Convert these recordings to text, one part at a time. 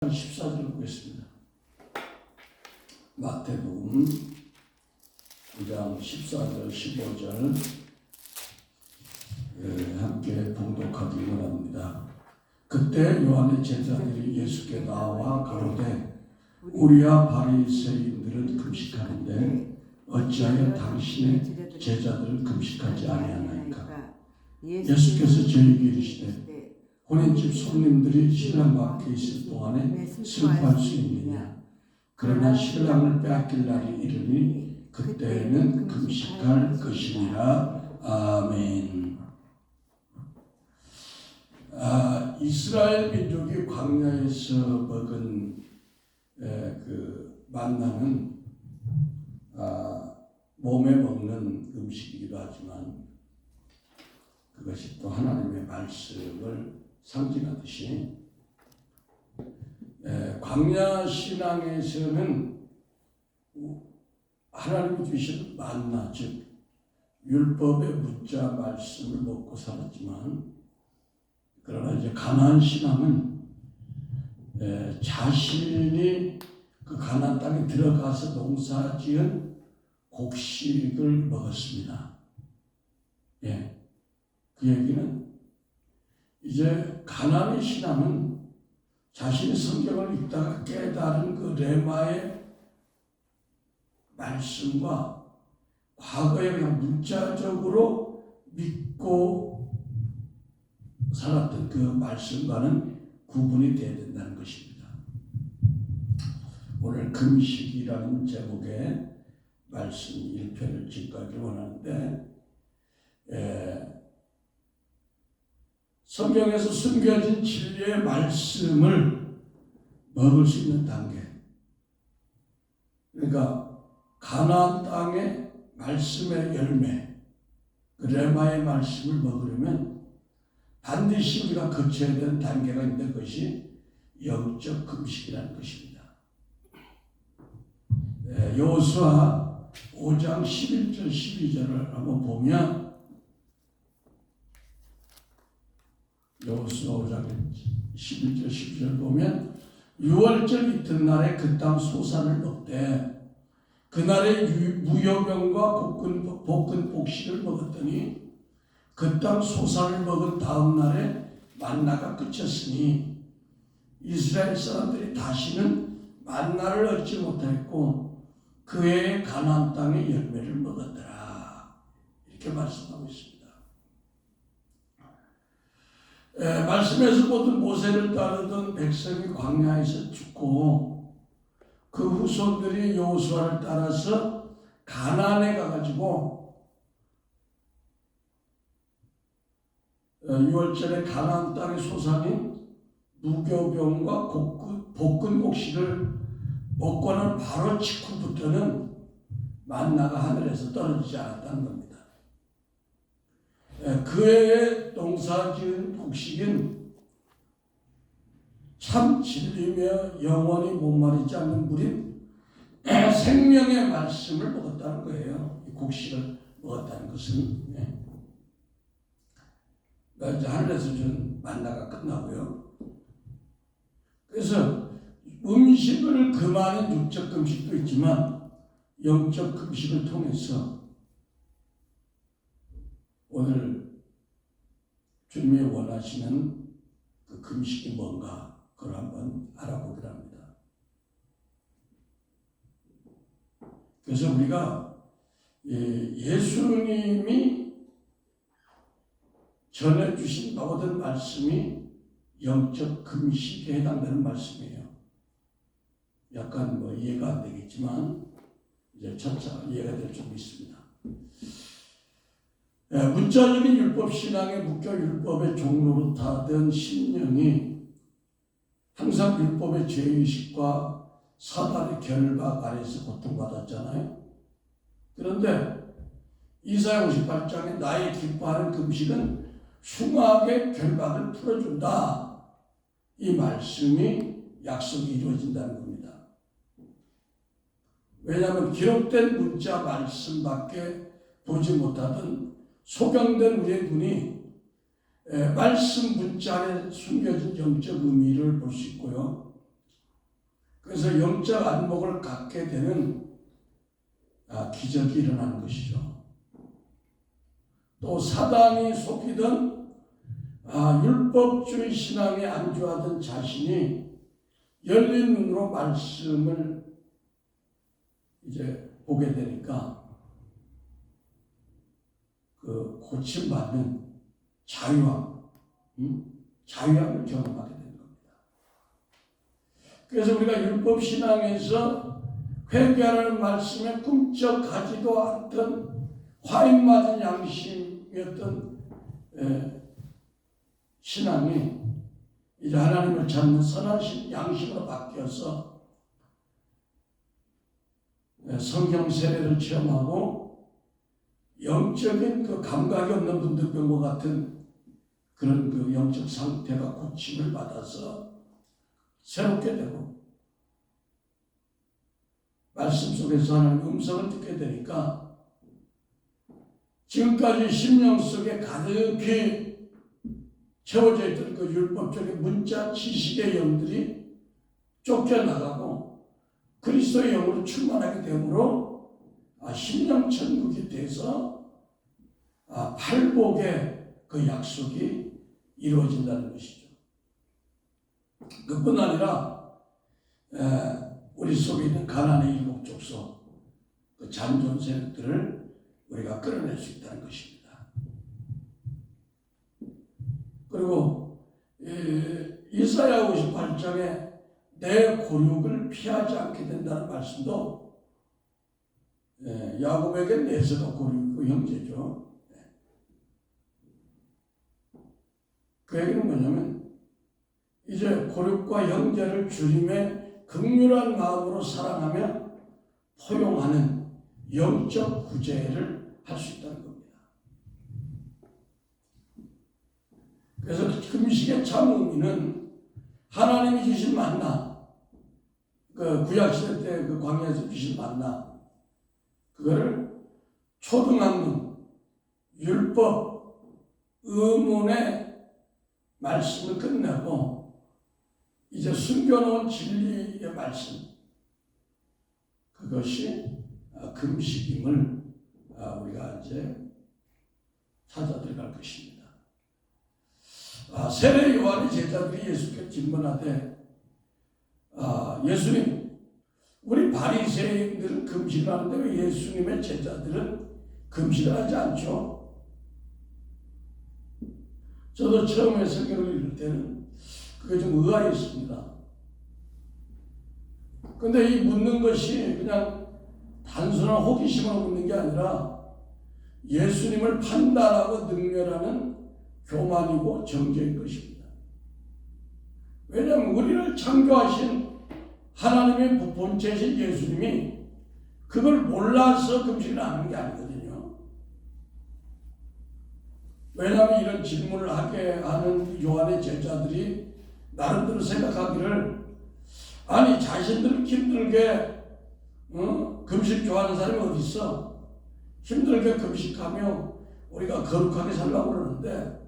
14절 보겠습니다. 마태복음 9장 14절 15절 함께 봉독하기 원합니다. 그때 요한의 제자들이 예수께 나와 가로되 우리와 바리새인들은 금식하는데 어찌하여 당신의 제자들은 금식하지 아니하나이까? 예수께서 저희에게 이르시되 혼인집 손님들이 신랑 밖에 있을 동안에 슬퍼할 수 있느냐? 그러나 신랑을 빼앗길 날이 이르니 그때는 금식할 것이니라. 아멘. 이스라엘 민족이 광야에서 먹은 그 만나는 몸에 먹는 음식이기도 하지만 그것이 또 하나님의 말씀을 상징하듯이 광야 신앙에서는 하나님이 주신 만나, 즉 율법의 문자 말씀을 먹고 살았지만, 그러나 이제 가나안 신앙은 자신이 그 가나안 땅에 들어가서 농사지은 곡식을 먹었습니다. 그 얘기는 이제 가나안의 신앙은 자신의 성경을 읽다가 깨달은 그 레마의 말씀과 과거에 그냥 문자적으로 믿고 살았던 그 말씀과는 구분이 되어야 된다는 것입니다. 오늘 금식이라는 제목의 말씀 1편을 짚어가기 원하는데 성경에서 숨겨진 진리의 말씀을 먹을 수 있는 단계, 그러니까 가나안 땅의 말씀의 열매, 그 레마의 말씀을 먹으려면 반드시 우리가 거쳐야 되는 단계가 있는 것이 영적 금식이라는 것입니다. 여호수아 5장 11절 12절을 한번 보면, 여호수아 5장 11절 12절 보면 6월절 이튿날에 그 땅 소산을 먹되 그날에 무효병과 볶은 곡식을 먹었더니 그 땅 소산을 먹은 다음 날에 만나가 그쳤으니 이스라엘 사람들이 다시는 만나를 얻지 못하였고 그 해에 가나안 땅의 열매를 먹었더라. 이렇게 말씀하고 있습니다. 말씀에서 보던 모세를 따르던 백성이 광야에서 죽고 그 후손들이 여호수아를 따라서 가나안에 가가지고 6월절에 가나안 땅의 소산인 무교병과 볶은 곡식을 먹고는 바로 직후부터는 만나가 하늘에서 떨어지지 않았다는 겁니다. 그 해에 농사지은 곡식은 참 진리며 영원히 목마르지 않는 물인 생명의 말씀을 먹었다는 거예요. 이 곡식을 먹었다는 것은. 이제 하늘에서 준 만나가 끝나고요. 그래서 음식을 금하는 육적 금식도 있지만 영적 금식을 통해서 오늘 주님이 원하시는 그 금식이 뭔가 그걸 한번 알아보기로 합니다. 그래서 우리가 예수님이 전해주신 모든 말씀이 영적 금식에 해당되는 말씀이에요. 약간 이해가 안 되겠지만 이제 차차 이해가 될 좀 있습니다. 문자적인 율법 신앙에 묶여 율법의 종로로 타던 신령이 항상 율법의 죄의식과 사단의 결박 아래서 고통받았잖아요. 그런데 이사야 58장에 나의 기뻐하는 금식은 흉악의 결박을 풀어준다. 이 말씀이 약속이 이루어진다는 겁니다. 왜냐하면 기록된 문자 말씀밖에 보지 못하던 소경된 우리의 눈이 말씀 문자 안에 숨겨진 영적 의미를 볼 수 있고요. 그래서 영적 안목을 갖게 되는 기적이 일어나는 것이죠. 또 사단이 속이던 율법주의 신앙에 안주하던 자신이 열린 눈으로 말씀을 이제 보게 되니까 그 고침받는 자유함을 경험하게 되는 겁니다. 그래서 우리가 율법 신앙에서 회개하라는 말씀에 꿈쩍 가지도 않던 화인 맞은 양심이었던 신앙이 이제 하나님을 찾는 선한 양심으로 바뀌어서 성경 세례를 체험하고 영적인 그 감각이 없는 분들과 같은 그런 그 영적 상태가 고침을 받아서 새롭게 되고 말씀 속에서 하나님의 음성을 듣게 되니까 지금까지 심령 속에 가득히 채워져 있던 그 율법적인 문자 지식의 영들이 쫓겨나가고 그리스도의 영으로 충만하게 되므로 심령 천국이 돼서 팔복의 그 약속이 이루어진다는 것이죠. 그뿐 아니라 우리 속에 있는 가나안의 일곱 족속 그 잔존 세력들을 우리가 끌어낼 수 있다는 것입니다. 그리고 이사야 58장에 내 곤욕을 피하지 않게 된다는 말씀도 야곱에게 에서가 곤욕이고 형제죠. 그 얘기는 뭐냐면 이제 곤욕과 형제를 주님의 긍휼한 마음으로 사랑하며 포용하는 영적 구제를 할 수 있다는 겁니다. 그래서 금식의 참 의미는 하나님이 주신 만나, 그 구약시대 때 그 광야에서 주신 만나, 그거를 초등학문, 율법, 의문의 말씀을 끝내고 이제 숨겨놓은 진리의 말씀, 그것이 금식임을 우리가 이제 찾아 들어갈 것입니다. 세례 요한의 제자들이 예수께 질문하되 예수님, 우리 바리새인들은 금식을 하는데 왜 예수님의 제자들은 금식을 하지 않죠? 저도 처음에 성경을 읽을 때는 그게 좀 의아했습니다. 근데 이 묻는 것이 그냥 단순한 호기심으로 묻는 게 아니라 예수님을 판단하고 능멸하는 교만이고 정죄인 것입니다. 왜냐하면 우리를 창조하신 하나님의 본체이신 예수님이 그걸 몰라서 금식을 하는 게 아니거든요. 왜냐하면 이런 질문을 하게 하는 요한의 제자들이 나름대로 생각하기를 아니 자신들 힘들게 금식 좋아하는 사람이 어디 있어? 힘들게 금식하며 우리가 거룩하게 살라고 그러는데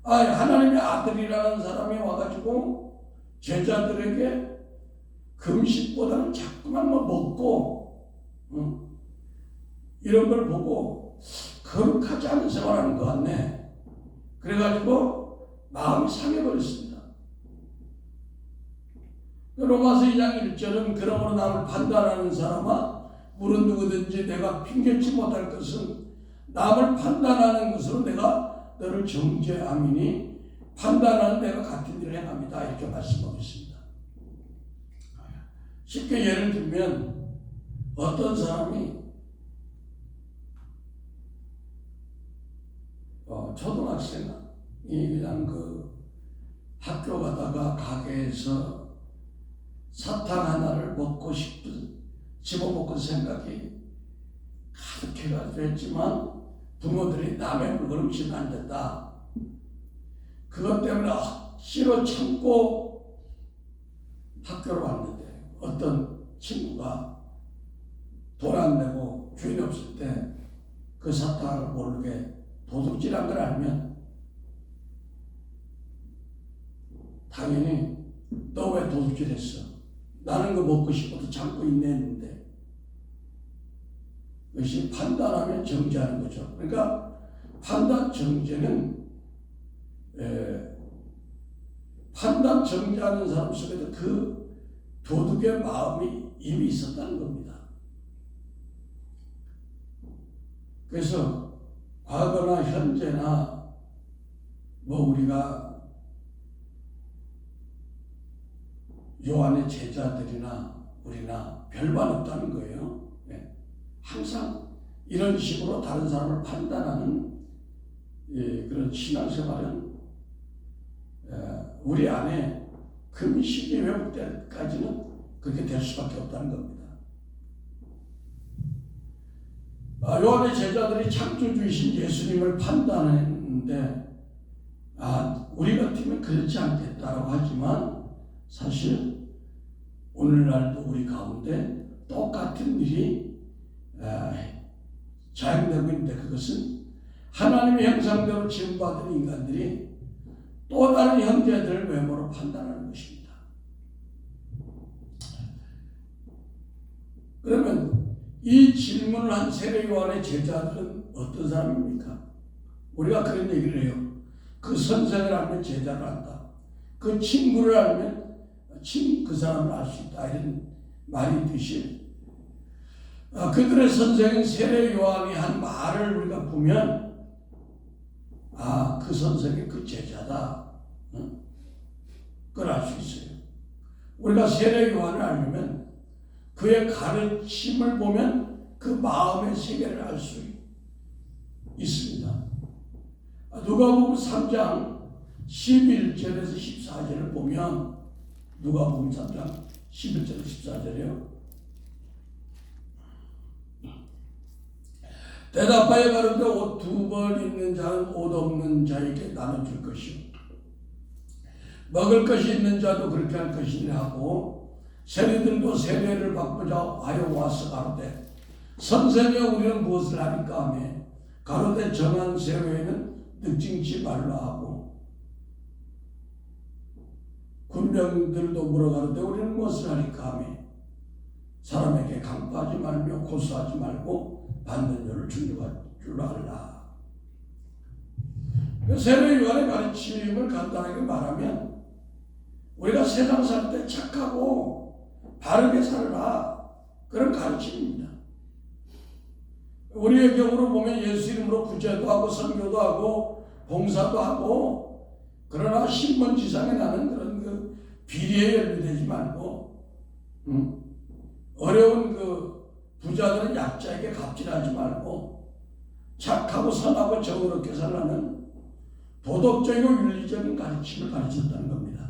하나님의 아들이라는 사람이 와가지고 제자들에게 금식보다는 자꾸만 먹고 이런 걸 보고 거룩하지 않은 생활하는 것 같네. 그래가지고 마음이 상해버렸습니다. 로마서 2장 1절은 그러므로 남을 판단하는 사람아 물은 누구든지 내가 핑계치 못할 것은 남을 판단하는 것으로 내가 너를 정죄함이니 판단하는 내가 같은 일을 행합니다. 이렇게 말씀하고 있습니다. 쉽게 예를 들면 어떤 사람이 초등학생이 그냥 그 학교 가다가 가게에서 사탕 하나를 먹고 싶은 집어먹을 생각이 가득해가지고 했지만 부모들이 남의 물건을 훔치면 안 된다. 그것 때문에 억지로 참고 학교로 왔는데 어떤 친구가 돈 안 내고 주인 없을 때 그 사탕을 모르게 도둑질한 걸 알면 당연히 너 왜 도둑질했어? 나는 그 먹고 싶어도 참고 있냈는데, 그것이 판단하면 정죄하는 거죠. 그러니까 판단 정죄는 판단 정죄하는 사람 속에도 그 도둑의 마음이 이미 있었다는 겁니다. 그래서 과거나 현재나 우리가 요한의 제자들이나 우리나 별반 없다는 거예요. 항상 이런 식으로 다른 사람을 판단하는 그런 신앙생활은 우리 안에 금식이 회복될 때까지는 그렇게 될 수밖에 없다는 겁니다. 요한의 제자들이 창조주이신 예수님을 판단했는데 우리 같으면 그렇지 않겠다라고 하지만 사실 오늘날도 우리 가운데 똑같은 일이 자행되고 있는데, 그것은 하나님의 형상대로 지음받은 인간들이 또 다른 형제들을 외모로 판단하는 것입니다. 그러면 이 질문을 한 세례 요한의 제자들은 어떤 사람입니까? 우리가 그런 얘기를 해요. 그 선생을 알면 제자를 안다. 그 친구를 알면 그 사람을 알 수 있다. 이런 말이 있듯이 그들의 선생인 세례 요한이 한 말을 우리가 보면 그 선생이 그 제자다. 그걸 알 수 있어요. 우리가 세례 요한을 알려면 그의 가르침을 보면 그 마음의 세계를 알 수 있습니다. 누가복음 3장 11절에서 14절을 보면, 누가복음 3장 11절에서 14절이요. 대답하여 가로되 옷 2벌 있는 자는 옷 없는 자에게 나눠줄 것이요, 먹을 것이 있는 자도 그렇게 할 것이라 하고, 세리들도 세례를 받고자 하여 와서 가로되 선생여 우리는 무엇을 하리까 하며, 가로되 정한 세례에는 늑징치 말라 하고, 군병들도 물어 가로되 우리는 무엇을 하리까 하며, 사람에게 강파하지 말며 고소하지 말고 받는 요를 줄로 하라. 세례 요한의 가르침을 간단하게 말하면, 우리가 세상 살 때 착하고 바르게 살아라, 그런 가르침입니다. 우리의 경우로 보면 예수 이름으로 구제도 하고 선교도 하고 봉사도 하고, 그러나 신문지상에 나는 그런 그 비리에 연루되지 말고, 어려운 그 부자들은 약자에게 갑질하지 말고, 착하고 선하고 정의롭게 살라는 도덕적이고 윤리적인 가르침을 가르쳤다는 겁니다.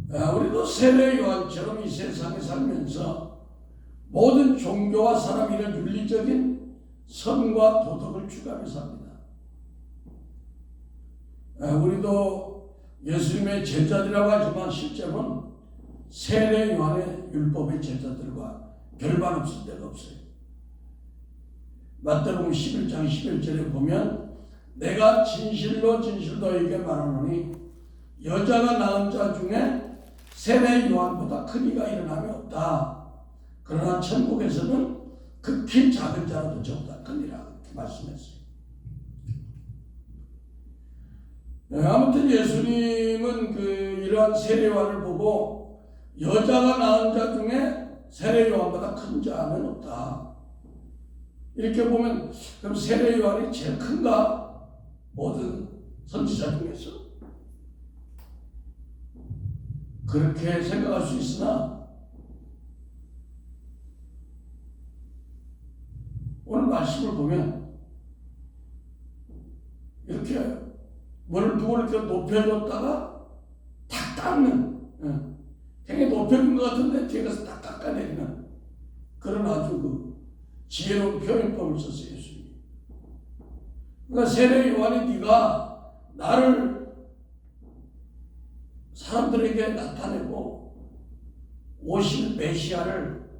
우리도 세례 요한처럼 이 세상에 살면서 모든 종교와 사람이 이런 윤리적인 선과 도덕을 추구하면서 삽니다. 우리도 예수님의 제자들이라고 하지만 실제로는 세례 요한의 율법의 제자들과 별반 없을 데가 없어요. 마태복음 11장 11절에 보면, 내가 진실로 너에게 말하노니 여자가 낳은 자 중에 세례 요한보다 큰 이가 일어남이 없다. 그러나 천국에서는 극히 작은 자라도 적다 크니라, 이렇게 말씀했어요. 아무튼 예수님은 이러한 세례 요한을 보고 여자가 낳은 자 중에 세례 요한보다 큰 자는 없다. 이렇게 보면 그럼 세례 요한이 제일 큰가? 모든 선지자 중에서 그렇게 생각할 수 있으나, 오늘 말씀을 보면 이렇게 누구를 이렇게 높여줬다가 탁 깎는, 굉장히 높여준 것 같은데 뒤에 가서 탁 깎아내리는 그런 아주 지혜로운 표현법을 썼어요, 예수님. 그러니까 세례 요한이 네가 나를 사람들에게 나타내고 오실 메시아를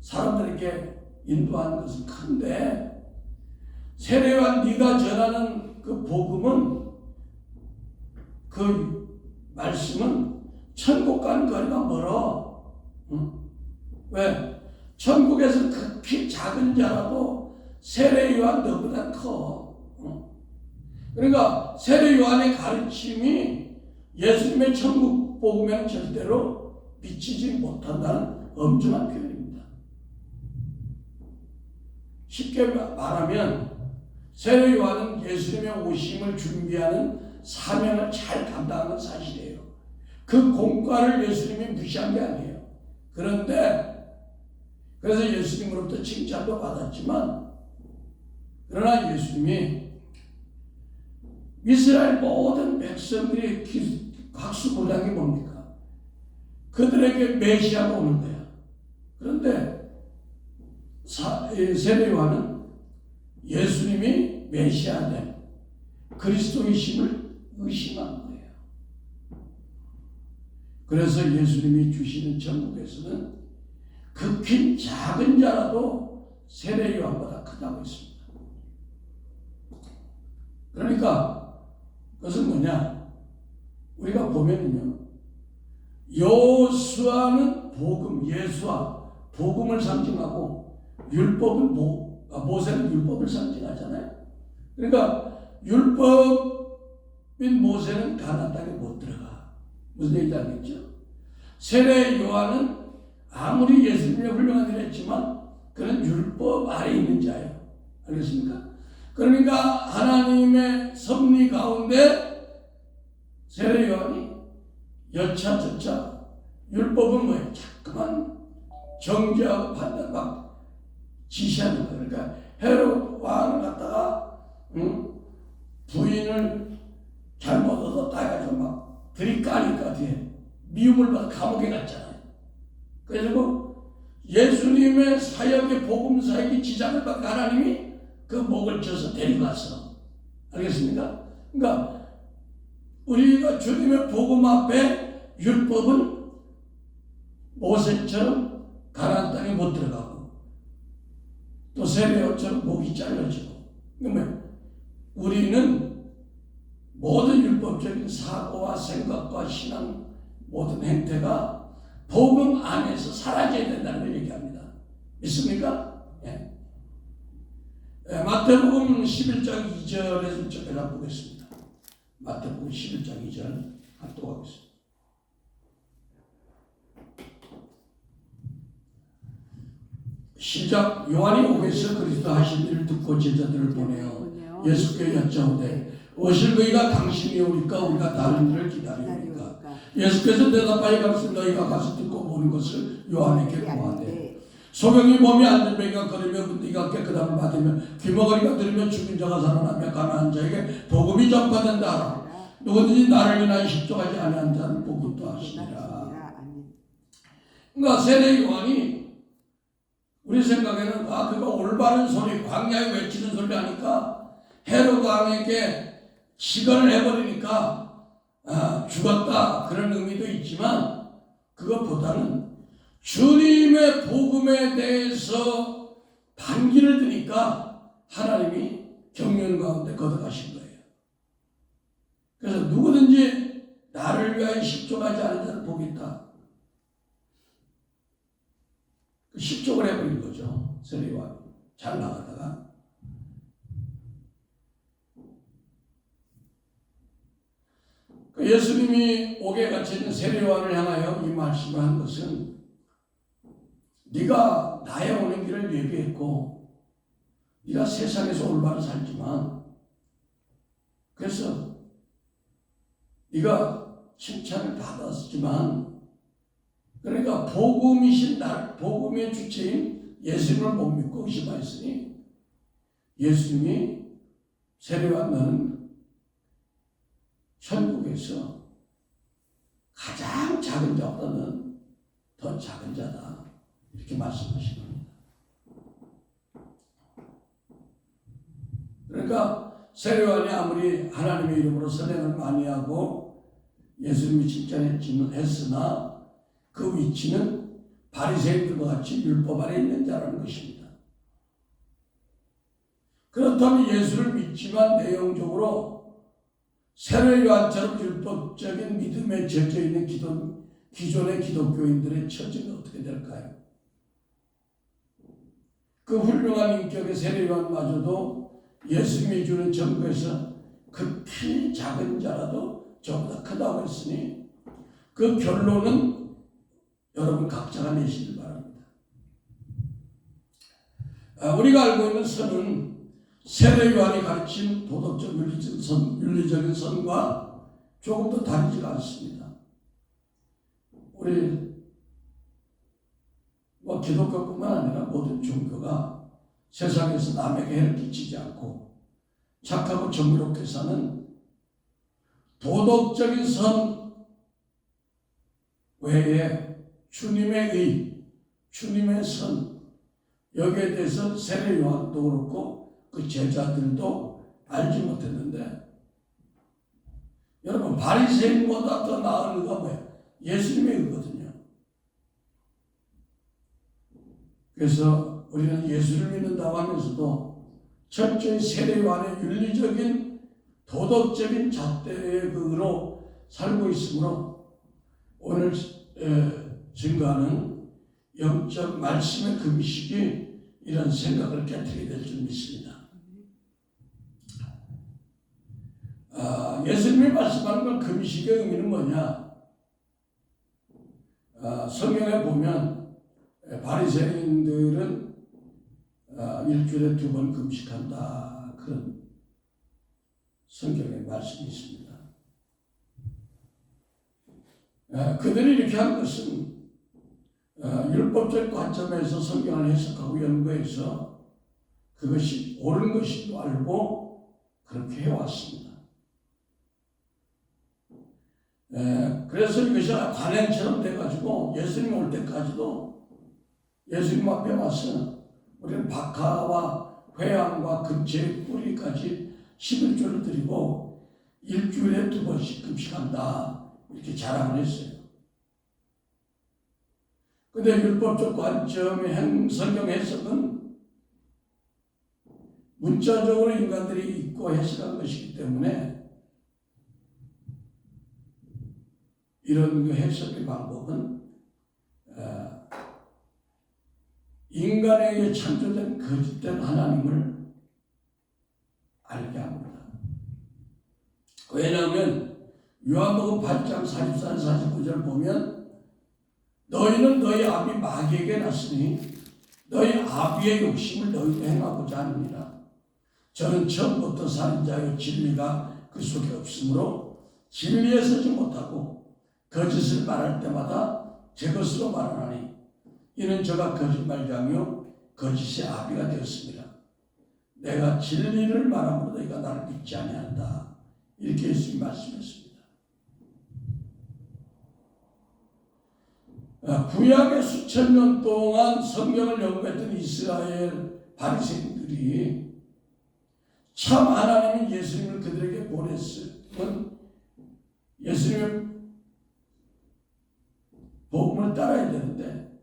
사람들에게 인도하는 것은 큰데, 세례 요한 네가 전하는 그 복음은, 그 말씀은 천국 가는 거리가 멀어. 응? 왜? 천국에서 극히 작은 자라도 세례 요한 너보다 커. 응? 그러니까 세례 요한의 가르침이 예수님의 천국 복음에는 절대로 미치지 못한다는 엄중한 표현입니다. 쉽게 말하면 세례 요한은 예수님의 오심을 준비하는 사명을 잘 감당하는 사실이에요. 그 공과를 예수님이 무시한 게 아니에요. 그런데 그래서 예수님으로부터 칭찬도 받았지만, 그러나 예수님이 이스라엘 모든 백성들이 각수무량이 뭡니까? 그들에게 메시아가 오는 거야. 그런데 세례 요한은 예수님이 메시아된 그리스도이심을 의심한 거예요. 그래서 예수님이 주시는 천국에서는 극히 작은 자라도 세례 요한보다 크다고 했습니다. 그러니까 그것은 뭐냐? 우리가 보면은요, 여호수아는 복음, 예수와 복음을 상징하고, 율법은 모세는 율법을 상징하잖아요. 그러니까 율법인 모세는 가나안 땅에 못 들어가. 무슨 얘기인지 알겠죠? 세례 요한은 아무리 예수님이 훌륭한 일을 했지만 그는 율법 아래 있는 자예요. 알겠습니까? 그러니까 하나님의 섭리 가운데 세례 요한이 여차저차, 율법은 뭐예요? 자꾸만 정죄하고 판단 막 지시하는 거예요. 그러니까 헤롯 왕을 갖다가 부인을 잘못 얻었다 해가지고 막 들이까니까 뒤에 미움을 받아 감옥에 갔잖아요. 그래서 예수님의 사역의 복음 사역이 지장을 받고 하나님이 그 목을 쳐서 데려갔어. 알겠습니까? 그러니까 우리가 주님의 복음 앞에 율법은 모세처럼 가나안 땅에 못 들어가고, 또 세례요처럼 목이 잘라지고, 그러면 우리는 모든 율법적인 사고와 생각과 신앙 모든 행태가 복음 안에서 사라져야 된다는 걸 얘기합니다. 믿습니까? 예. 마태복음 11장 2절에서 1절까지 보겠습니다. 마태복음 11장 2절 합독하겠습니다. 시작. 요한이 오게서 그리스도 하신 일을 듣고 제자들을 보내어 예수께 여짜오되 오실 그이가 당신이 오니까 우리가 다른 일을 기다리오니까. 예수께서 대답하여 가르쳐 너희가 가서 듣고 보는 것을 요한에게 고하되 소경이 몸이 안 들매가 걸으며 네가 깨끗함을 받으며 귀머거리가 들으며 죽은 자가 살아나며 가난한 자에게 복음이 전파된다. 누구든지 나를 인하여 십조하지 아니한 자는 복이 또 하시니라. 그러니까 세례 요한이 우리 생각에는 그가 올바른 소리, 광야에 외치는 소리 하니까 헤롯 왕에게 시건을 해버리니까 죽었다, 그런 의미도 있지만, 그것보다는 주님의 복음에 대해서 반기를 드니까 하나님이 경륜 가운데 걷어가신 거예요. 그래서 누구든지 나를 위하여 십조하지 않은 자는 복이 있다. 십족을 해버린 거죠. 세례요한이 잘 나가다가. 예수님이 옥에 갇혀있는 세례요한을 향하여 이 말씀을 한 것은, 네가 나의 오는 길을 예비했고 네가 세상에서 올바로 살지만, 그래서 네가 칭찬을 받았지만, 그러니까 복음이신 날, 복음의 주체인 예수님을 못 믿고 의심하였으니 예수님이 세례요한 너는 천국에서 가장 작은 자보다는 더 작은 자다, 이렇게 말씀하신 겁니다. 그러니까 세례요한이 아무리 하나님의 이름으로 선행을 많이 하고 예수님이 칭찬했으나 그 위치는 바리새인들과 같이 율법 아래 있는 자라는 것입니다. 그렇다면 예수를 믿지만 내용적으로 세례요한처럼 율법적인 믿음에 젖어 있는 기도 기존의 기독교인들의 처지가 어떻게 될까요? 그 훌륭한 인격의 세례 요한마저도 예수님이 주는 정부에서 극히 작은 자라도 저보다 크다고 했으니 그 결론은 여러분 각자가 내시길 바랍니다. 우리가 알고 있는 선은 세례 요한이 가르친 도덕적 윤리적인 선과 조금 더 다르지가 않습니다. 우리 기독교뿐만 아니라 모든 종교가 세상에서 남에게 해를 끼치지 않고 착하고 정의롭게 사는 도덕적인 선 외에 주님의 의, 주님의 선, 여기에 대해서 세례 요한도 그렇고 그 제자들도 알지 못했는데, 여러분 바리새인보다 더 나은 의가 뭐예요? 예수님의 의거든요. 그래서 우리는 예수를 믿는다고 하면서도 철저히 세례 요한의 윤리적인 도덕적인 잣대의 의로 살고 있으므로 오늘 증거하는 영적 말씀의 금식이 이런 생각을 깨뜨리게 될 줄 믿습니다. 예수님이 말씀하는 그 금식의 의미는 뭐냐? 성경에 보면 바리새인들은 일주일에 2번 금식한다, 그런 성경의 말씀이 있습니다. 그들이 이렇게 한 것은 율법적 관점에서 성경을 해석하고 연구해서 그것이 옳은 것인 줄 알고 그렇게 해왔습니다. 그래서 이것이 관행처럼 돼가지고 예수님 올 때까지도 예수님 앞에 와서 우리는 박하와 회양과 금채의 뿌리까지 11조를 드리고 일주일에 2번씩 금식한다, 이렇게 자랑을 했어요. 근데 율법적 관점의 성경 해석은 문자적으로 인간들이 읽고 해석한 것이기 때문에 이런 그 해석의 방법은 인간에게 창조된 거짓된 하나님을 알게 합니다. 왜냐하면 요한복음 8장 44, 49절 보면 너희는 너희 아비 마귀에게 났으니 너희 아비의 욕심을 너희도 행하고자 하느니라. 저는 처음부터 살인자의 진리가 그 속에 없으므로 진리에 서지 못하고 거짓을 말할 때마다 제 것으로 말하나니 이는 저가 거짓말장이요 거짓의 아비가 되었습니다. 내가 진리를 말함으로 너희가 나를 믿지 아니한다, 이렇게 예수님이 말씀했습니다. 구약의 수천 년 동안 성경을 연구했던 이스라엘 바리새인들이 참 하나님인 예수님을 그들에게 보냈으면 예수님의 복음을 따라야 되는데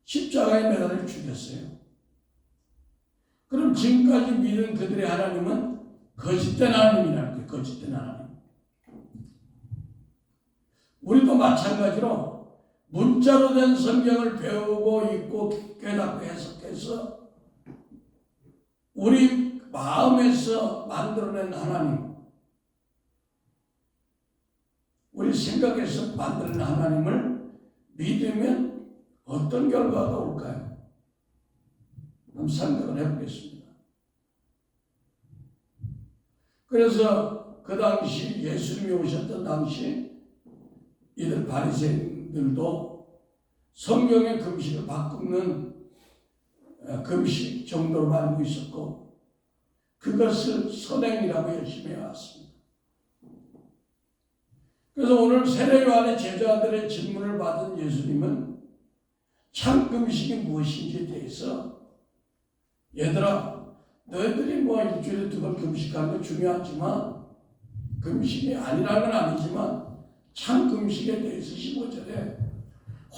십자가에 매달려 죽였어요. 그럼 지금까지 믿은 그들의 하나님은 거짓된 하나님이라는 거예요. 거짓된 하나님. 우리도 마찬가지로 문자로 된 성경을 배우고 읽고 깨닫고 해석해서 우리 마음에서 만들어낸 하나님, 우리 생각에서 만드는 하나님을 믿으면 어떤 결과가 올까요? 한번 생각을 해보겠습니다. 그래서 그 당시 예수님이 오셨던 당시 이들 바리새인들도 성경의 금식을 바꾸는 금식 정도로 알고 있었고 그것을 선행이라고 열심히 해왔습니다. 그래서 오늘 세례 요한의 제자들의 질문을 받은 예수님은 참 금식이 무엇인지에 대해서 얘들아, 너희들이 뭐 일주일에 2번 금식하는 건 중요하지만 금식이 아니라는 건 아니지만 참 금식에 대해서 15절에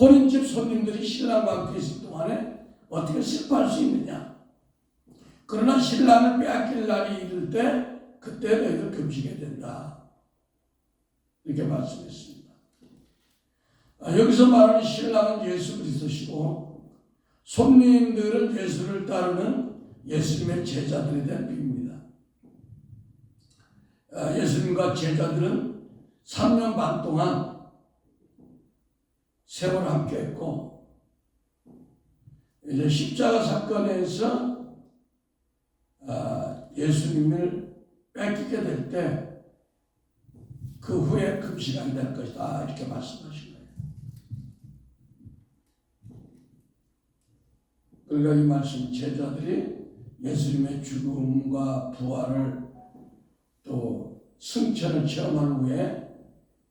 혼인집 손님들이 신랑과 함께 있을 동안에 어떻게 슬퍼할 수 있느냐, 그러나 신랑을 빼앗길 날이 이를 때 그때 너희들 금식해야 된다, 이렇게 말씀했습니다. 여기서 말하는 신랑은 예수 그리스도시고 손님들은 예수를 따르는 예수님의 제자들에 대한 비유입니다. 예수님과 제자들은 3년 반 동안 세월을 함께 했고, 이제 십자가 사건에서 예수님을 뺏기게 될 때 그 후에 금시간이 될 것이다, 이렇게 말씀하신 거예요. 그러니까 이 말씀, 제자들이 예수님의 죽음과 부활을 또 승천을 체험한 후에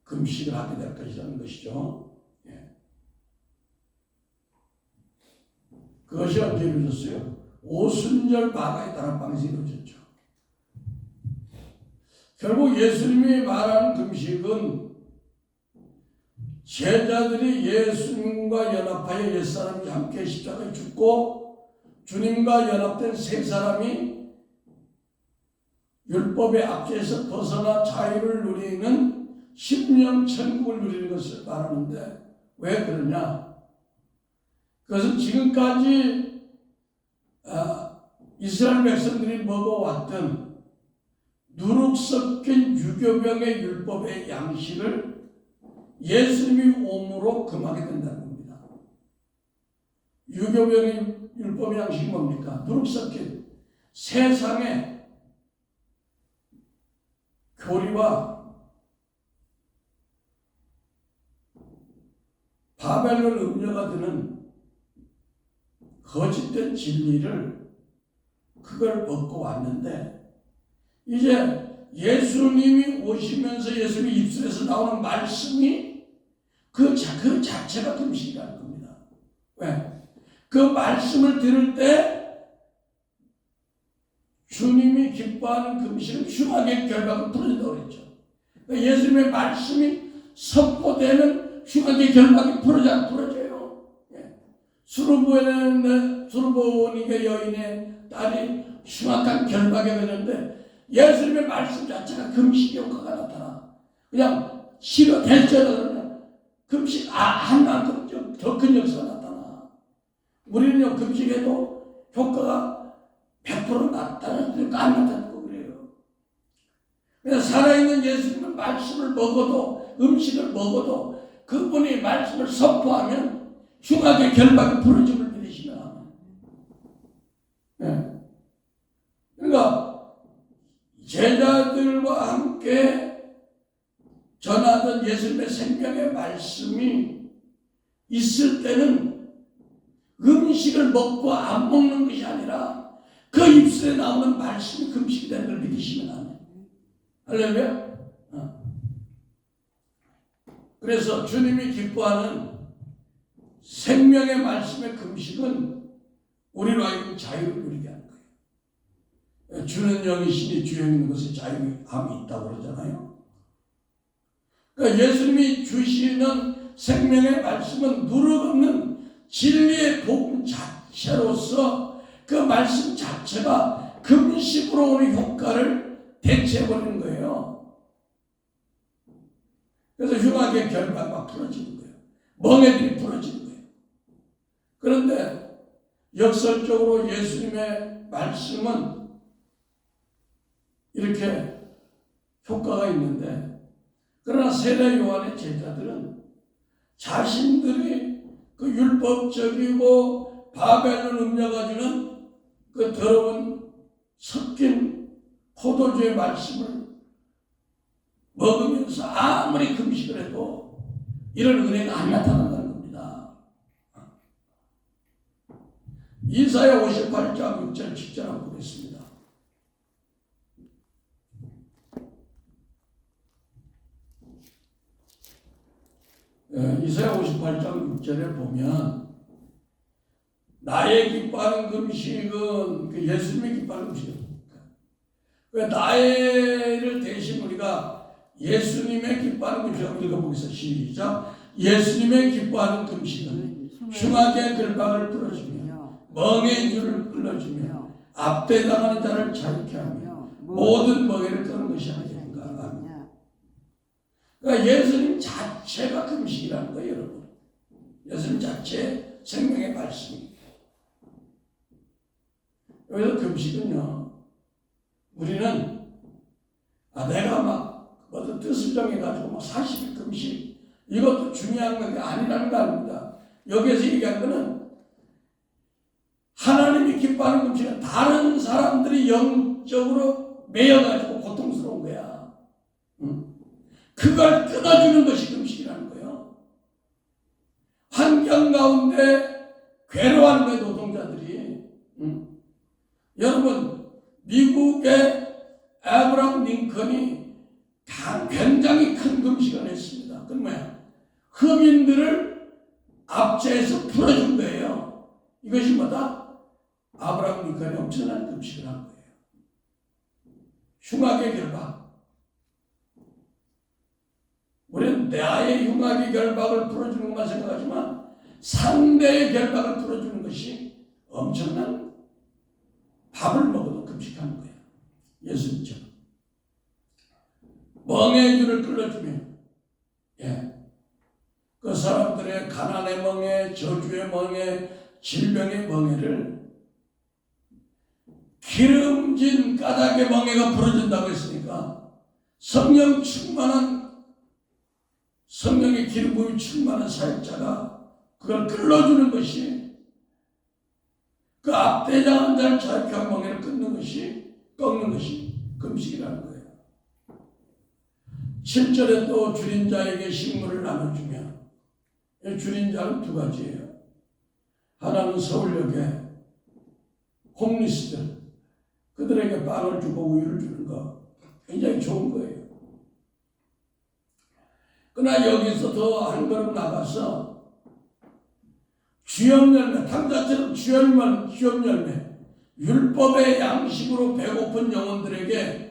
금식을 하게 될 것이라는 것이죠. 예. 그것이 언제 이루어졌어요? 오순절 마가의 다락방에서 이루어졌죠. 결국 예수님이 말하는 금식은 제자들이 예수님과 연합하여 옛사람이 함께 십자가에 죽고 주님과 연합된 세 사람이 율법의 압제에서 벗어나 자유를 누리는 심령 천국을 누리는 것을 말하는데, 왜 그러냐? 그것은 지금까지 이스라엘 백성들이 먹어왔던 누룩 섞인 유교병의 율법의 양식을 예수님이 옴으로 금하게 된다는 겁니다. 유교병의 율법의 양식이 뭡니까? 누룩 섞인 세상의 교리와 바벨론 음료가 드는 거짓된 진리를 그걸 먹고 왔는데, 이제 예수님이 오시면서 예수님의 입술에서 나오는 말씀이 그 자체가 금식이라는 겁니다. 왜? 그 말씀을 들을 때 주님이 기뻐하는 금식은 흉악의 결박을 풀어준다고 그랬죠. 그러니까 예수님의 말씀이 선포되는 흉악의 결박이 풀어져요. 예. 수르보니게 여인의 딸이 흉악한 결박에 걸렸는데 예수님의 말씀 자체가 금식 효과가 나타나. 그냥 치료될 때는 금식 한 만큼 더 큰 역사가 나타나. 우리는요, 금식에도 효과가 100% 나타나니까 안 나타나고 그래요. 그래서 살아있는 예수님은 말씀을 먹어도, 음식을 먹어도 그분이 말씀을 선포하면 흉악의 결박이 풀어짐을 믿으시면. 네. 그러니까 제자들과 함께 전하던 예수님의 생명의 말씀이 있을 때는 음식을 먹고 안 먹는 것이 아니라 그 입술에 나오는 말씀이 금식이 되는 걸 믿으시면 안 돼요. 할렐루야. 그래서 주님이 기뻐하는 생명의 말씀의 금식은 우리로 하여금 자유를 누리게 하는 거예요. 주는 영이시니 주에 있는 것에 자유함이 있다고 그러잖아요. 그러니까 예수님이 주시는 생명의 말씀은 누룩 없는 진리의 복음 자체로서 그 말씀 자체가 금식으로 오는 효과를 대체해버리는 거예요. 그래서 흉악의 결박과 풀어지는 거예요. 멍에들이 풀어지는 거예요. 그런데 역설적으로 예수님의 말씀은 이렇게 효과가 있는데, 그러나 세례 요한의 제자들은 자신들이 그 율법적이고 바벨론 음료가 주는 그 더러운 섞인 포도주의 말씀을 먹으면서 아무리 금식을 해도 이런 은혜가 안 나타난다는 겁니다. 이사야 58장 6절 7절 한번 보겠습니다. 이사야 58장 6절에 보면 나의 기뻐하는 금식은 그 예수님의 기뻐하는 금식입니다. 왜 나의를 대신 우리가 예수님의 기뻐하는 금식을 읽어보겠습니다. 시작. 예수님의 기뻐하는 금식은 흉악의 결박을 풀어주며 멍의 줄을 끌어주며 압대당하는 자를 자유케 하며 모든 멍에를 끄는 것이 아니겠는가. 그러니까 예수님 자체가 금식이라는 거예요, 여러분. 예수님 자체 생명의 말씀입니다. 여기서 금식은요, 우리는 내가 막 어떤 뜻을 정해가지고 막 40일 금식 이것도 중요한 게 아니라는 거 아닙니다. 여기에서 얘기한 거는 하나님이 기뻐하는 금식은 다른 사람들이 영적으로 매여가지고 고통스러운 거야. 그걸 끊어주는 것이 금식이라는 거예요. 환경 가운데 괴로워하는 거예요, 노동자들이. 여러분, 미국의 아브라함 링컨이 굉장히 큰 금식을 했습니다. 그건 뭐야? 흑인들을 압제해서 풀어준 거예요. 이것이 뭐다? 아브라함 링컨이 엄청난 금식을 한 거예요. 흉악의 결박. 우리는 나의 흉악의 결박을 풀어주는 것만 생각하지만 상대의 결박을 풀어주는 것이 엄청난 밥을 먹어도 금식하는 거예요. 예수님처럼. 멍에의 줄을 끌어주며, 그 사람들의 가난의 멍에, 저주의 멍에, 질병의 멍에를 기름진 까닭의 멍에가 풀어진다고 했으니까 성령 충만한, 성령의 기름 부음이 충만한 사역자가 그걸 끌어주는 것이, 그 앞대장한 자를 자유한 멍에를 꺾는 것이 금식이라는 거예요. 7절에 또 줄인 자에게 식물을 나눠주며, 줄인 자는 두 가지예요. 하나는 서울역에 홈리스들, 그들에게 빵을 주고 우유를 주는 거 굉장히 좋은 거예요. 그러나 여기서 더 한 걸음 나가서 주염열매, 탕자처럼 주염열매, 율법의 양식으로 배고픈 영혼들에게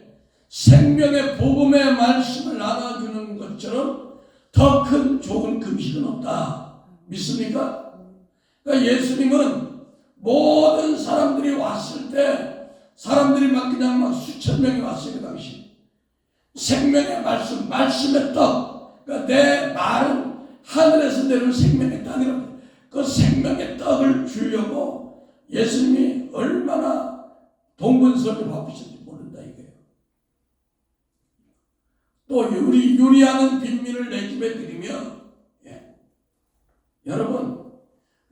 생명의 복음의 말씀을 나눠주는 것처럼 더 큰 좋은 금식은 없다. 믿습니까? 그러니까 예수님은 모든 사람들이 왔을 때, 사람들이 그냥 막 수천 명이 왔어요. 그 당시 생명의 말씀, 말씀의 떡, 그러니까 내 말은 하늘에서 내려온 생명의 떡이라고. 그 생명의 떡을 주려고 예수님이 얼마나 동분서를 바쁘신지 모른다 이거예요. 또 우리 요리하는 빈민을 내 집에 드리면, 여러분,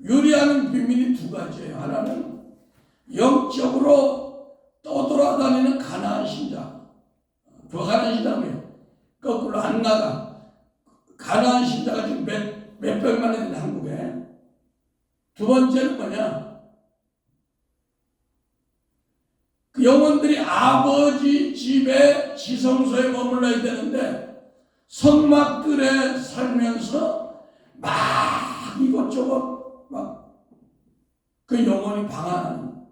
요리하는 빈민이 두 가지예요. 하나는 영적으로 떠돌아다니는 가난한 신자. 그 가난한 신자면 거꾸로 안 나가. 가난한 신자가 지금 몇 백만 원 있는 한국에. 두 번째는 뭐냐? 그 영혼들이 아버지 집에 지성소에 머물러야 되는데 성막들에 살면서 막 이것저것 막 그 영혼이 방황하는,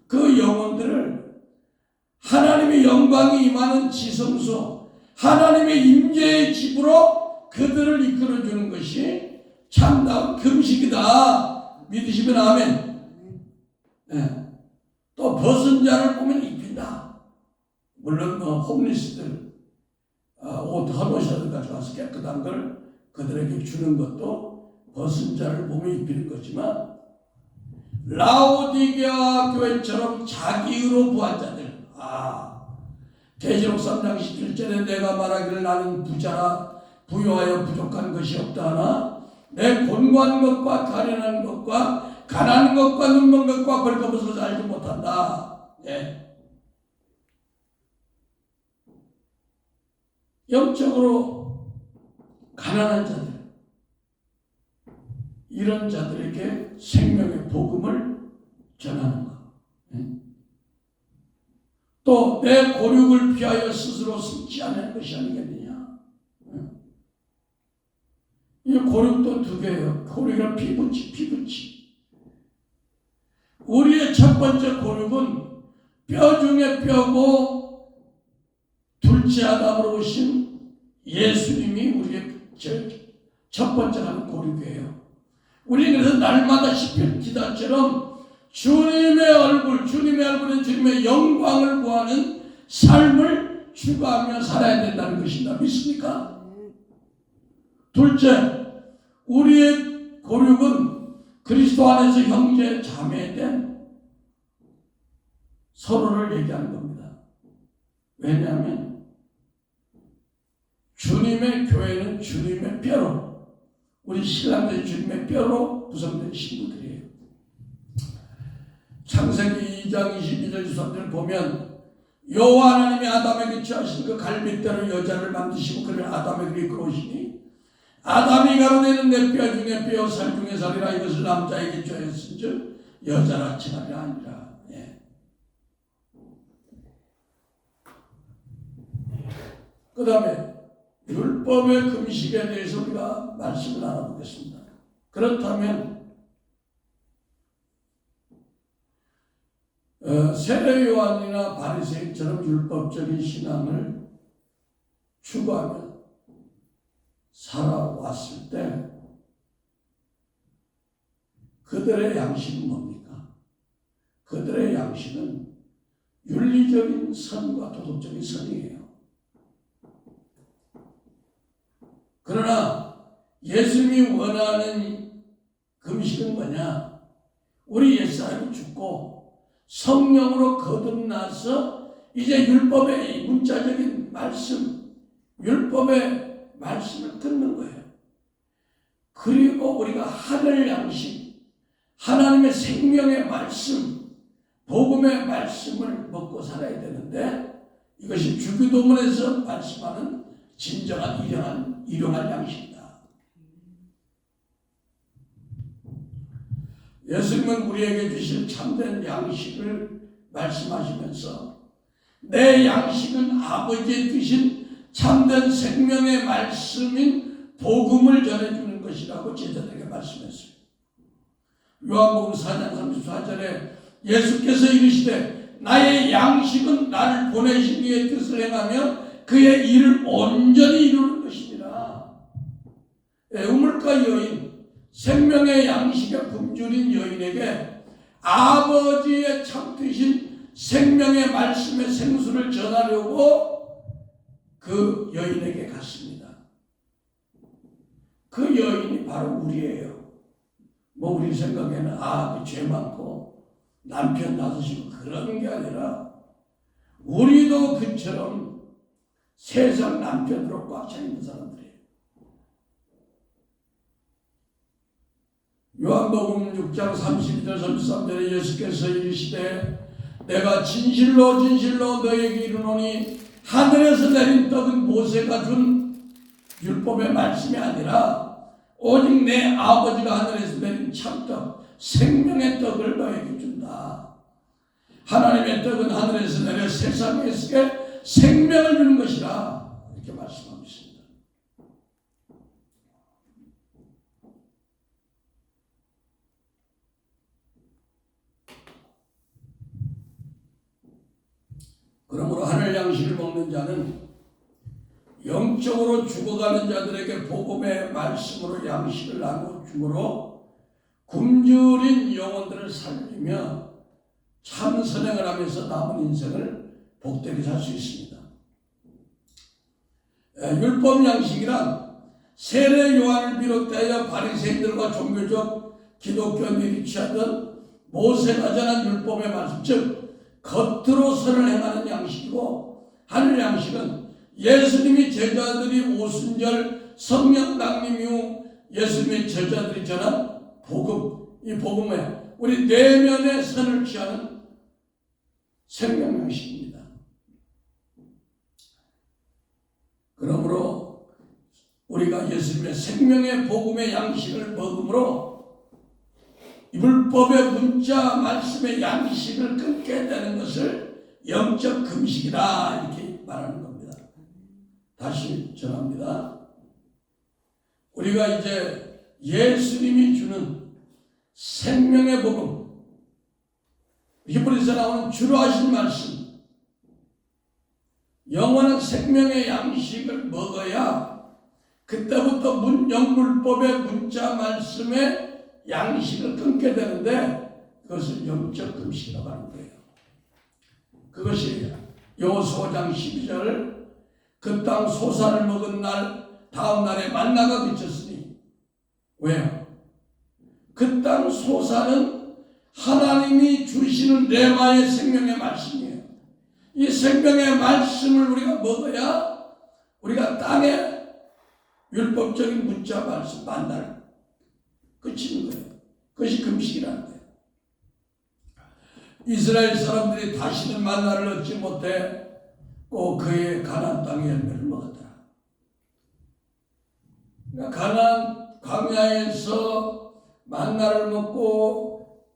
그 영혼들을 하나님의 영광이 임하는 지성소, 하나님의 임재의 집으로 그들을 이끌어주는 것이 참다운 금식이다. 믿으시면 아멘. 또 벗은 자를 보면 입힌다. 물론 홈리스들 옷 헌옷을 가져와서 깨끗한 걸 그들에게 주는 것도 벗은 자를 보면 입히는 거지만, 라오디게아 교회처럼 자기의로 부한 자들, 계시록 3장 17절에 내가 말하기를 나는 부자라 부유하여 부족한 것이 없다 하나 내 곤고한 것과 가련한 것과 가난한 것과 눈먼 것과 벌거벗어서 알지 못한다. 영적으로 가난한 자들, 이런 자들에게 생명의 복음을 전하는 것. 또 내 고륙을 피하여 스스로 숨지 않는 것이 아니겠느냐. 이 고륙도 두 개예요. 고륙이란 피부치. 우리의 첫 번째 고륙은 뼈 중에 뼈고 둘째 아담으로 오신 예수님이 우리의 첫 번째 하는 고륙이에요. 우리는 그래서 날마다 시편 기도처럼 주님의 얼굴은 주님의 영광을 구하는 삶을 추구하며 살아야 된다는 것입니다. 믿습니까? 둘째, 우리의 고륙은 그리스도 안에서 형제 자매된 서로를 얘기하는 겁니다. 왜냐하면 주님의 교회는 주님의 뼈로, 우리 신랑들이 주님의 뼈로 구성된 신부들이에요. 창세기 2장 22절 23절 보면 여호와 하나님이 아담에게 취하신 그 갈빗대로 여자를 만드시고 그를 아담에게 이끌어오시니 아담이 가로되는 내 뼈 중에 뼈 살 중에 살이라 이것을 남자에게 취하였은즉 여자라 칭하리라 아니라. 그 다음에 율법의 금식에 대해서 우리가 말씀을 나눠보겠습니다. 그렇다면 세례 요한이나 바리새인처럼 율법적인 신앙을 추구하며 살아왔을 때 그들의 양식은 뭡니까? 그들의 양식은 윤리적인 선과 도덕적인 선이에요. 그러나 예수님이 원하는 금식은 뭐냐? 우리 옛사람이 죽고 성령으로 거듭나서 이제 율법의 문자적인 말씀, 율법의 말씀을 듣는 거예요. 그리고 우리가 하늘 양식, 하나님의 생명의 말씀, 복음의 말씀을 먹고 살아야 되는데 이것이 주기도문에서 말씀하는 진정한 일용할 양식이다. 예수님은 우리에게 주실 참된 양식을 말씀하시면서 내 양식은 아버지의 주신 참된 생명의 말씀인 복음을 전해주는 것이라고 제자들에게 말씀했어요. 요한복음 4장 34절에 예수께서 이르시되 나의 양식은 나를 보내신 이의 뜻을 행하며 그의 일을 온전히 이루는 것이니라. 우물가 여인, 생명의 양식에 굶주린 여인에게 아버지의 참되신 생명의 말씀의 생수를 전하려고 그 여인에게 갔습니다. 그 여인이 바로 우리예요. 뭐 우리 생각에는 그 죄 많고 남편 놔두시고 그런 게 아니라 우리도 그처럼 세상 남편으로 꽉 차 있는 사람들이에요. 요한복음 6장 32절 33절에 예수께서 이르시되 내가 진실로 진실로 너에게 이르노니 하늘에서 내린 떡은 모세가 준 율법의 말씀이 아니라 오직 내 아버지가 하늘에서 내린 참떡 생명의 떡을 너에게 준다. 하나님의 떡은 하늘에서 내려 세상에 생명을 주는 것이라 이렇게 말씀하고 있습니다. 그러므로 하늘 양식을 먹는 자는 영적으로 죽어가는 자들에게 복음의 말씀으로 양식을 나누어 주므로 굶주린 영혼들을 살리며 참 선행을 하면서 남은 인생을 복되게 살 수 있습니다. 율법 양식이란 세례 요한을 비롯하여 바리새인들과 종교적 기독교인들이 취하던 모세가 전한 율법의 말씀, 즉 겉으로 선을 행하는 양식이고 하늘 양식은 예수님이 제자들이 오순절 성령 낭림 이후 예수님의 제자들이 전한 복음, 이 복음에 우리 내면의 선을 취하는 생명 양식입니다. 그러므로 우리가 예수님의 생명의 복음의 양식을 먹음으로 율법의 문자 말씀의 양식을 끊게 되는 것을 영적 금식이다 이렇게 말하는 겁니다. 다시 전합니다. 우리가 이제 예수님이 주는 생명의 복음, 히브리서 나오는 주로 하신 말씀, 영원한 생명의 양식을 먹어야 그때부터 영불법의 문자 말씀의 양식을 끊게 되는데 그것을 영적 금식이라고 하는 거예요. 그것이 여호수아 12절 그 땅 소산을 먹은 날 다음 날에 만나가 그쳤으니 왜요? 그 땅 소사는 하나님이 주시는 레마의 생명의 말씀이에요. 이 생명의 말씀을 우리가 먹어야 우리가 땅에 율법적인 문자 말씀 만날 끝이는 거예요. 그것이 금식이라는 거예요. 이스라엘 사람들이 다시는 만나를 얻지 못해 꼭 그의 가나안 땅의 열매를 먹었더라. 그러니까 가나안 광야에서 만나를 먹고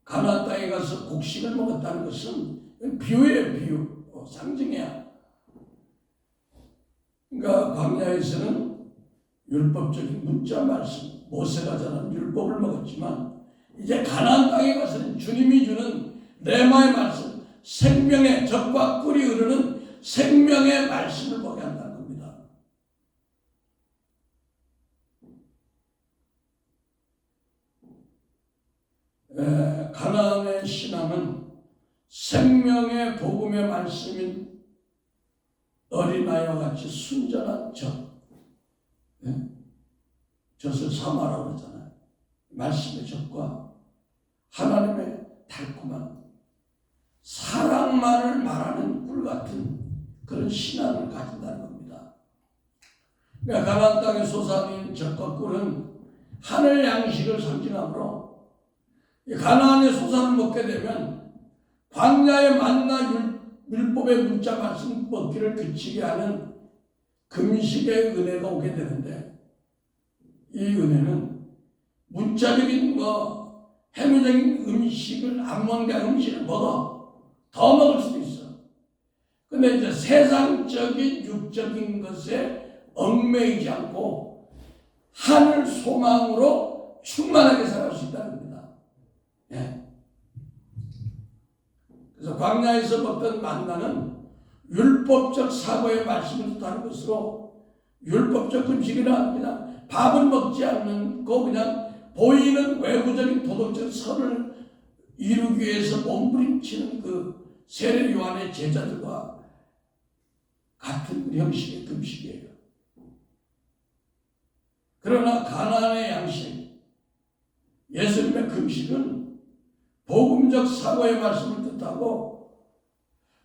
가나안 땅에 가서 곡식을 먹었다는 것은 비유예요. 비유. 상징이야. 그러니까 광야에서는 율법적인 문자 말씀, 모세가 전한 율법을 먹었지만 이제 가나안 땅에 가서는 주님이 주는 레마의 말씀, 생명의 젖과 꿀이 흐르는 생명의 말씀을 보게 한다는 겁니다. 가나안의 신앙은 생명의 복음의 말씀인 어린아이와 같이 순전한 젖, 젖을 사마라고 그러잖아요. 말씀의 젖과 하나님의 달콤한 사랑만을 말하는 꿀 같은 그런 신앙을 가진다는 겁니다. 그러니까 가나안 땅에 솟아나는 젖과 꿀은 하늘 양식을 상징하므로 가나안의 소산을 먹게 되면 광야의 만나 율법의 문자 말씀 먹기를 그치게 하는 금식의 은혜가 오게 되는데, 이 은혜는 문자적인 해무적인 음식을 안 먹는 게 음식을 먹어 더 먹을 수도 있어. 근데 이제 세상적인 육적인 것에 얽매이지 않고 하늘 소망으로 충만하게 살아갈 수 있다는 겁니다. 예. 그래서 광야에서 먹던 만나는 율법적 사고의 말씀을 뜻하는 것으로 율법적 금식이라 그냥 밥은 먹지 않는 거 그냥 보이는 외부적인 도덕적 선을 이루기 위해서 몸부림치는 그 세례 요한의 제자들과 같은 형식의 금식이에요. 그러나 가나안의 양식, 예수님의 금식은 복음적 사고의 말씀을 뜻하고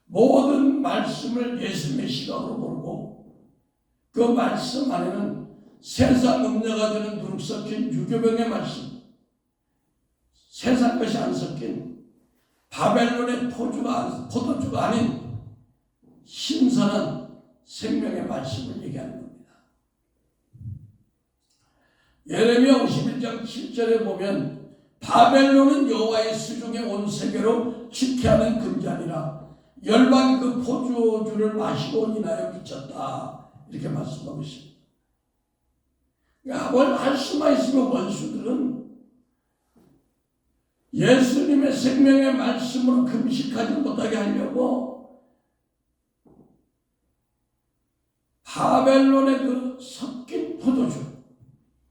모든 말씀을 예수님의 시각으로 보고 그 말씀 안에는 세상 음녀가 되는 누룩 섞인 유교병의 말씀, 세상 것이 안 섞인 바벨론의 포도주가 아닌 신선한 생명의 말씀을 얘기하는 겁니다. 예레미야 51장 7절에 보면 바벨론은 여호와의 수중에 온 세계로 지켜하는 금잔이라 열방 그 포도주를 마시고 인하여 미쳤다, 이렇게 말씀하고 있습니다. 뭘 할 수만 있으면 원수들은 예수님의 생명의 말씀으로 금식하지 못하게 하려고 바벨론의 그 섞인 포도주,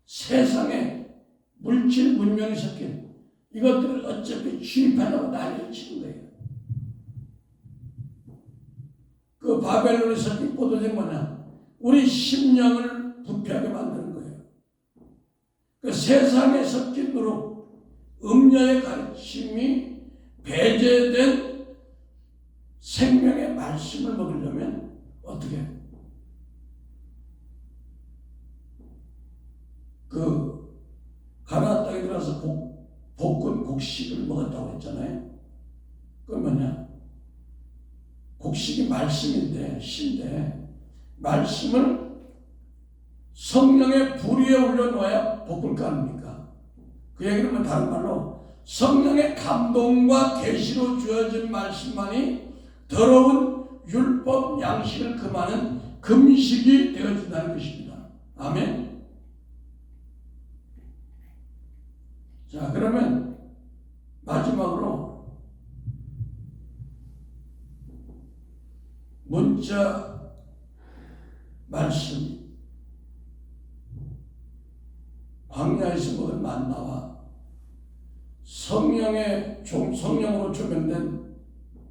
세상에 물질 문명이 섞인 이것들을 어차피 취입하려고 난리를 치는 거예요. 그 바벨론에 섞인 포도주는 뭐냐? 우리 심령을 부패하게 만드는 거예요. 그 세상에 섞인 누룩, 음녀의 가르침이 배제된 생명의 말씀을 먹으려면 어떻게 해요? 그 가나안 땅에 들어가서 볶은 곡식을 먹었다고 했잖아요. 그건 뭐냐? 곡식이 말씀인데, 신데 말씀을 성령의 불 위에 올려놓아야 볶을 거 아닙니까? 그 얘기는 다른 말로 성령의 감동과 계시로 주어진 말씀만이 더러운 율법 양식을 금하는 금식이 되어진다는 것입니다. 아멘. 자, 그러면 마지막으로 문자 말씀, 광야에서 먹은 만나와 성령으로 조명된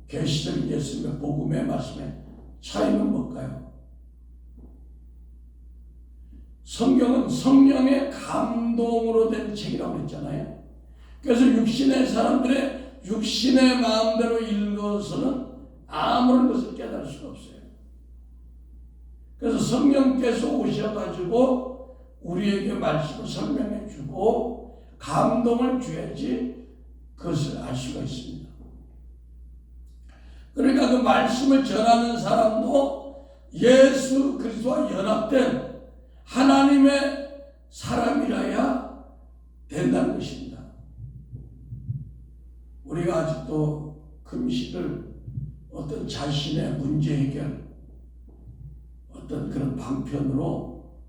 계시적인 예수님의 복음의 말씀의 차이는 뭘까요? 성경은 성령의 감동 책이라고 했잖아요. 그래서 육신의 사람들의 육신의 마음대로 읽어서는 아무런 것을 깨달을 수가 없어요. 그래서 성령께서 오셔가지고 우리에게 말씀을 설명해 주고 감동을 줘야지 그것을 알 수가 있습니다. 그러니까 그 말씀을 전하는 사람도 예수 그리스도와 연합된 하나님의 사람이라야 된다는 것입니다. 우리가 아직도 금식을 어떤 자신의 문제 해결, 어떤 그런 방편으로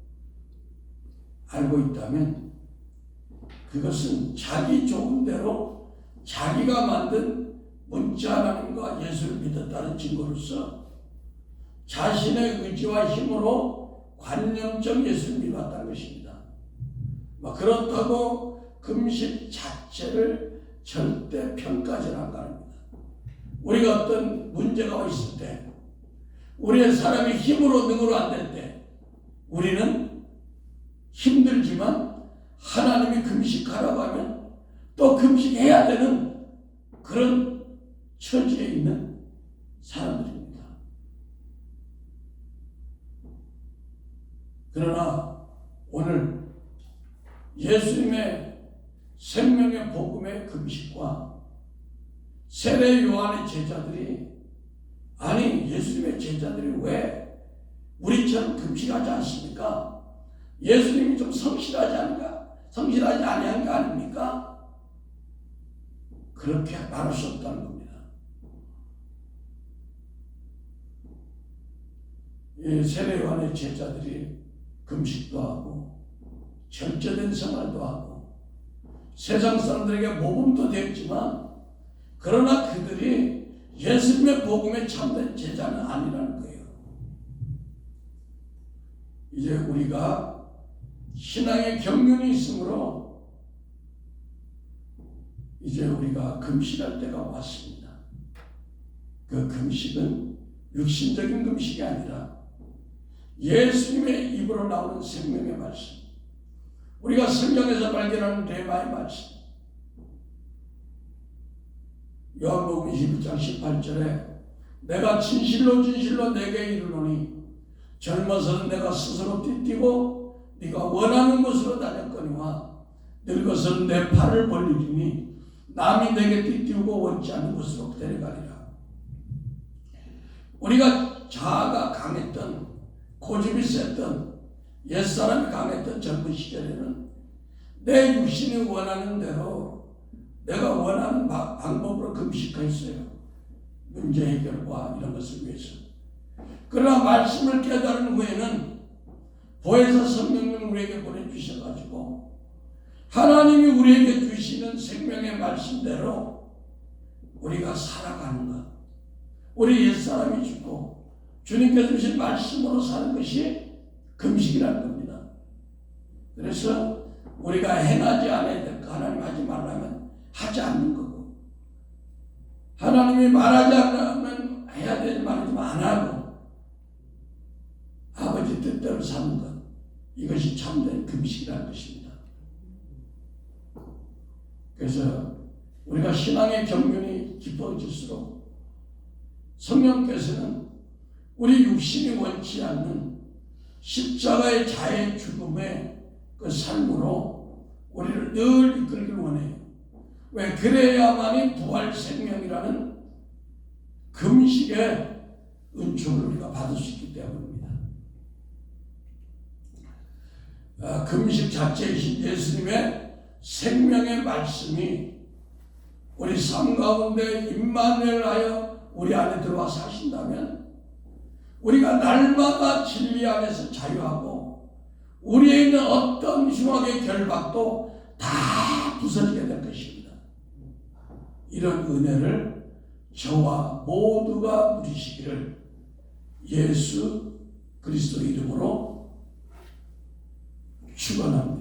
알고 있다면 그것은 자기 좋은 대로 자기가 만든 문자 하나님과 예수를 믿었다는 증거로서 자신의 의지와 힘으로 관념적 예수를 믿었다는 것입니다. 그렇다고 금식 자체를 절대 평가하지 않습니다. 우리가 어떤 문제가 있을 때, 우리의 사람이 힘으로 능으로 안 될 때, 우리는 힘들지만 하나님이 금식하라고 하면 또 금식해야 되는 그런 처지에 있는 사람들입니다. 그러나 오늘 예수님의 생명의 복음의 금식과 세례 요한의 제자들이, 아니 예수님의 제자들이 왜 우리처럼 금식하지 않습니까? 예수님이 좀 성실하지 아니한 게 아닙니까? 그렇게 말할 수 없다는 겁니다. 이 세례 요한의 제자들이 금식도 하고 절제된 생활도 하고 세상 사람들에게 모범도 되었지만, 그러나 그들이 예수님의 복음에 참된 제자는 아니라는 거예요. 이제 우리가 신앙의 경륜이 있으므로 이제 우리가 금식할 때가 왔습니다. 그 금식은 육신적인 금식이 아니라 예수님의 입으로 나오는 생명의 말씀, 우리가 성경에서 발견하는 레마의 말씀, 요한복음 21장 18절에 내가 진실로 진실로 내게 이르노니 젊어서는 내가 스스로 띠띠고 네가 원하는 곳으로 다녔거니와 늙어서는 내 팔을 벌리리니 남이 내게 띠띠우고 원치 않는 곳으로 데려가리라. 우리가 자아가 강했던, 고집이 셌던, 옛사람이 강했던 젊은 시절에는 내 육신이 원하는 대로 내가 원하는 방법으로 금식했어요. 문제 해결과 이런 것을 위해서. 그러나 말씀을 깨달은 후에는 보혜사 성령님을 우리에게 보내주셔가지고 하나님이 우리에게 주시는 생명의 말씀대로 우리가 살아가는 것, 우리 옛사람이 죽고 주님께서 주신 말씀으로 사는 것이 금식이라는 겁니다. 그래서 우리가 행하지 않아야 될 거 하나님 하지 말라면 하지 않는 거고, 하나님이 말하지 않으면 해야 될 말이지만 안 하고 아버지 뜻대로 사는 것, 이것이 참된 금식이라는 것입니다. 그래서 우리가 신앙의 경륜이 깊어질수록 성령께서는 우리 육신이 원치 않는 십자가의 자의 죽음의 그 삶으로 우리를 늘 이끌길 원해요. 왜? 그래야만이 부활 생명이라는 금식의 은총을 우리가 받을 수 있기 때문입니다. 금식 자체이신 예수님의 생명의 말씀이 우리 삶 가운데 임마누엘하여 우리 안에 들어와 사신다면 우리가 날마다 진리 안에서 자유하고 우리에 있는 어떤 흉악의 결박도 다 부서지게 될 것입니다. 이런 은혜를 저와 모두가 누리시기를 예수 그리스도 이름으로 축원합니다.